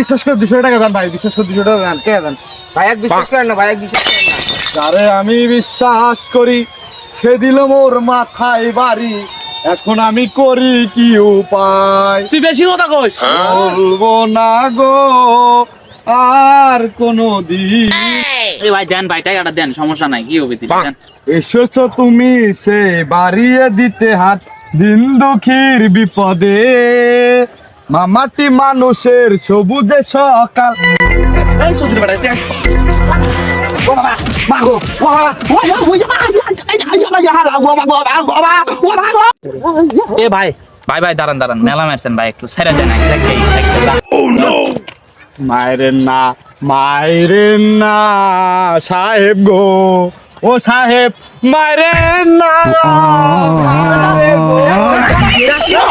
বিশ্বাস করে 200 টাকা দেন ভাই, বিশ্বাস করে 200 টাকা দেন। কে দেন ভাই এক বিশ্বাস করেন না, ভাই এক বিশ্বাস করেন না। আরে আমি বিশ্বাস করি, সে দিল মোর মাথায় বাড়ি, এখন আমি করি কি উপায়? তুই বেশি কথা কইস। বলবো না গো আর কোনো দিন। এই ভাই দেন ভাই, টাকাটা দেন, সমস্যা নাই, কি হবে দিলে দেন। এসেছো তুমি সে বাড়িয়ে দিতে হাত, দিন দুঃখীর বিপদে, মামাটি মানুষের সবুজে সকাল। এই সুধীর বেটা দেন। এ ভাই ভাই ভাই দাঁড়ান দাঁড়ান, মেলা মারছেন ভাই, একটু ছেড়ে দেন এক্স্যাক্টলি। মায়েরেন না, মায়েরেন না সাহেব গো, ও সাহেব মায়েরেন না, মায়েরেন গো।